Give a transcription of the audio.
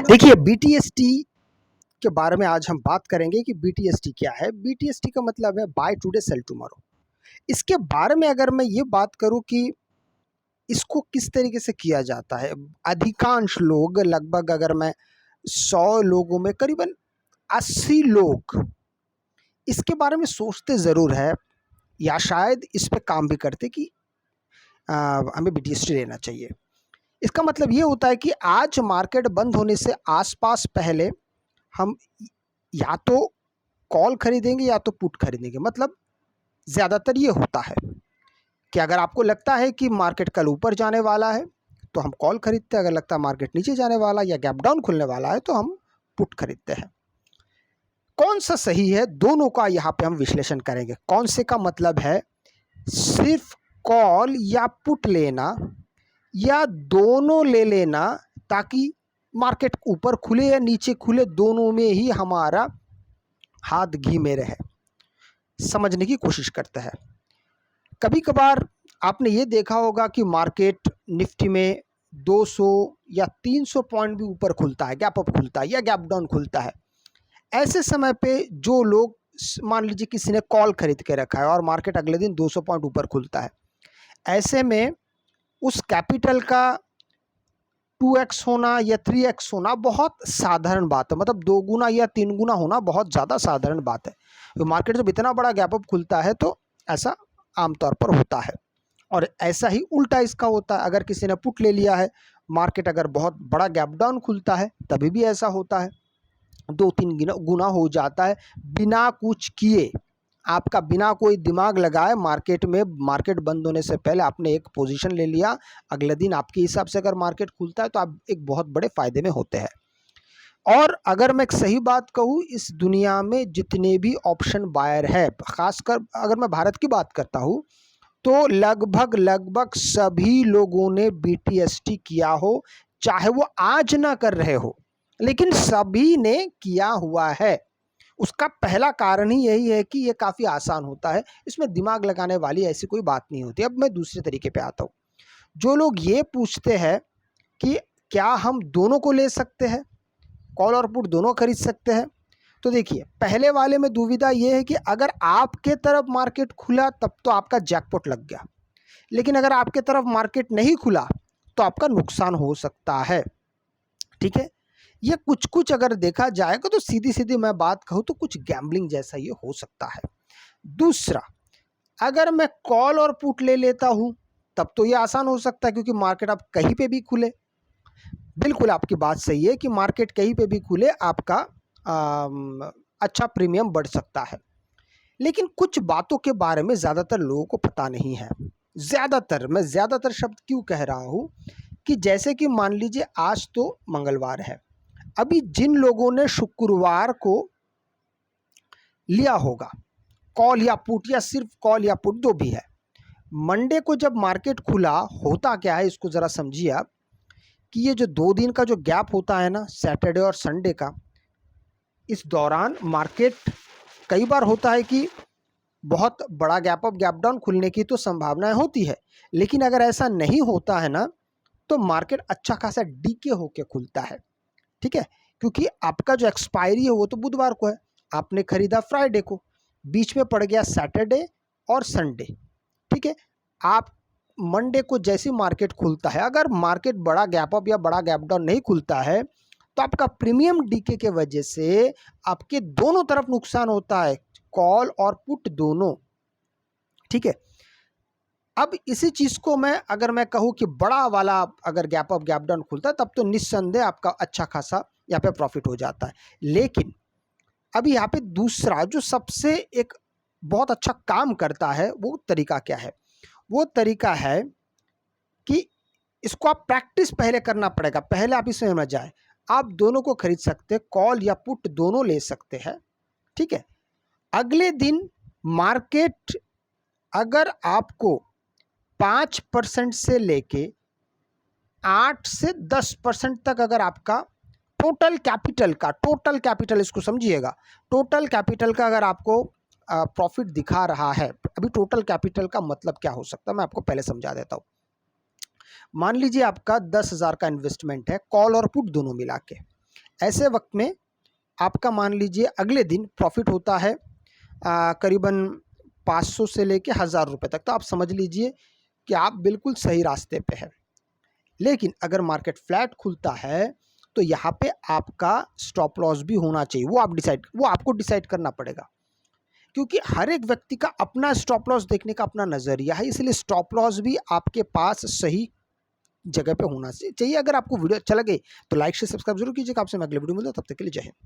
देखिए बीटीएसटी के बारे में आज हम बात करेंगे कि बीटीएसटी क्या है। बीटीएसटी का मतलब है बाय टुडे सेल टुमारो। इसके बारे में अगर मैं ये बात करूं कि इसको किस तरीके से किया जाता है, अधिकांश लोग लगभग अगर मैं 100 लोगों में करीबन 80 लोग इसके बारे में सोचते ज़रूर है या शायद इस पे काम भी करते कि हमें बीटीएसटी लेना चाहिए। इसका मतलब ये होता है कि आज मार्केट बंद होने से आसपास पहले हम या तो कॉल खरीदेंगे या तो पुट खरीदेंगे। मतलब ज़्यादातर ये होता है कि अगर आपको लगता है कि मार्केट कल ऊपर जाने वाला है तो हम कॉल खरीदते हैं, अगर लगता है मार्केट नीचे जाने वाला या गैप डाउन खुलने वाला है तो हम पुट खरीदते हैं। कौन सा सही है, दोनों का यहाँ पे हम विश्लेषण करेंगे। कौन से का मतलब है सिर्फ कॉल या पुट लेना या दोनों ले लेना, ताकि मार्केट ऊपर खुले या नीचे खुले दोनों में ही हमारा हाथ घी में रहे। समझने की कोशिश करते हैं। कभी कभार आपने ये देखा होगा कि मार्केट निफ्टी में 200 या 300 पॉइंट भी ऊपर खुलता है, गैप अप खुलता है या गैप डाउन खुलता है। ऐसे समय पे जो लोग, मान लीजिए किसी ने कॉल खरीद के रखा है और मार्केट अगले दिन 200 पॉइंट ऊपर खुलता है, ऐसे में उस कैपिटल का 2x होना या 3x होना बहुत साधारण बात है। मतलब 2 गुना या 3 गुना होना बहुत ज़्यादा साधारण बात है। तो मार्केट जब इतना बड़ा गैप अप खुलता है तो ऐसा आमतौर पर होता है। और ऐसा ही उल्टा इसका होता है। अगर किसी ने पुट ले लिया है, मार्केट अगर बहुत बड़ा गैप डाउन खुलता है तभी भी ऐसा होता है, 2-3 गुना हो जाता है बिना कुछ किए। आपका बिना कोई दिमाग लगाए मार्केट में, मार्केट बंद होने से पहले आपने एक पोजीशन ले लिया, अगले दिन आपके हिसाब से अगर मार्केट खुलता है तो आप एक बहुत बड़े फायदे में होते हैं। और अगर मैं एक सही बात कहूँ, इस दुनिया में जितने भी ऑप्शन बायर है, खासकर अगर मैं भारत की बात करता हूँ, तो लगभग सभी लोगों ने बीटीएसटी किया हो, चाहे वो आज ना कर रहे हो, लेकिन सभी ने किया हुआ है। उसका पहला कारण ही यही है कि ये काफ़ी आसान होता है, इसमें दिमाग लगाने वाली ऐसी कोई बात नहीं होती। अब मैं दूसरे तरीके पे आता हूँ। जो लोग ये पूछते हैं कि क्या हम दोनों को ले सकते हैं, कॉल और पुट दोनों खरीद सकते हैं, तो देखिए पहले वाले में दुविधा ये है कि अगर आपके तरफ मार्केट खुला तब तो आपका जैकपॉट लग गया, लेकिन अगर आपके तरफ मार्केट नहीं खुला तो आपका नुकसान हो सकता है। ठीक है, ये कुछ अगर देखा जाएगा तो सीधी सीधी मैं बात कहूँ तो कुछ गैम्बलिंग जैसा ये हो सकता है। दूसरा, अगर मैं कॉल और पुट ले लेता हूँ तब तो ये आसान हो सकता है, क्योंकि मार्केट आप कहीं पे भी खुले, बिल्कुल आपकी बात सही है कि मार्केट कहीं पे भी खुले आपका अच्छा प्रीमियम बढ़ सकता है। लेकिन कुछ बातों के बारे में ज़्यादातर लोगों को पता नहीं है। मैं ज़्यादातर शब्द क्यों कह रहा हूँ कि जैसे कि मान लीजिए आज तो मंगलवार है, अभी जिन लोगों ने शुक्रवार को लिया होगा कॉल या पुट, या सिर्फ कॉल या पुट, जो भी है, मंडे को जब मार्केट खुला, होता क्या है इसको ज़रा समझिए आप, कि ये जो 2 दिन का जो गैप होता है ना, सैटरडे और संडे का, इस दौरान मार्केट कई बार होता है कि बहुत बड़ा गैप अप गैप डाउन खुलने की तो संभावनाएं होती है, लेकिन अगर ऐसा नहीं होता है ना तो मार्केट अच्छा खासा डीके होके खुलता है। ठीक है, क्योंकि आपका जो एक्सपायरी है वो तो बुधवार को है, आपने खरीदा फ्राइडे को, बीच में पड़ गया सैटरडे और संडे। ठीक है, आप मंडे को जैसे मार्केट खुलता है, अगर मार्केट बड़ा गैप अप या बड़ा गैप डाउन नहीं खुलता है तो आपका प्रीमियम डीके के वजह से आपके दोनों तरफ नुकसान होता है, कॉल और पुट दोनों। ठीक है, अब इसी चीज़ को अगर मैं कहूँ कि बड़ा वाला अगर गैप अप गैप डाउन खुलता है तब तो निस्संदेह आपका अच्छा खासा यहाँ पे प्रॉफिट हो जाता है। लेकिन अभी यहाँ पे दूसरा जो सबसे एक बहुत अच्छा काम करता है वो तरीका क्या है, वो तरीका है कि इसको आप प्रैक्टिस पहले करना पड़ेगा। पहले आप इसमें मत जाए, आप दोनों को खरीद सकते हैं, कॉल या पुट दोनों ले सकते हैं। ठीक है, अगले दिन मार्केट अगर आपको 5% से लेके 8 से 10% तक अगर आपका टोटल कैपिटल इसको समझिएगा, टोटल कैपिटल का अगर आपको प्रॉफिट दिखा रहा है, अभी टोटल कैपिटल का मतलब क्या हो सकता है मैं आपको पहले समझा देता हूँ। मान लीजिए आपका 10,000 का इन्वेस्टमेंट है, कॉल और पुट दोनों मिला के, ऐसे वक्त में आपका मान लीजिए अगले दिन प्रॉफिट होता है करीबन 500 से लेके 1000 रुपये तक, तो आप समझ लीजिए कि आप बिल्कुल सही रास्ते पे हैं। लेकिन अगर मार्केट फ्लैट खुलता है तो यहाँ पे आपका स्टॉप लॉस भी होना चाहिए, वो आपको डिसाइड करना पड़ेगा, क्योंकि हर एक व्यक्ति का अपना स्टॉप लॉस देखने का अपना नज़रिया है। इसलिए स्टॉप लॉस भी आपके पास सही जगह पे होना चाहिए। अगर आपको वीडियो अच्छा लगे तो लाइक से सब्सक्राइब जरूर कीजिएगा। आपसे मैं अगले वीडियो में मिलूँ, तब तक के लिए जय हिंद।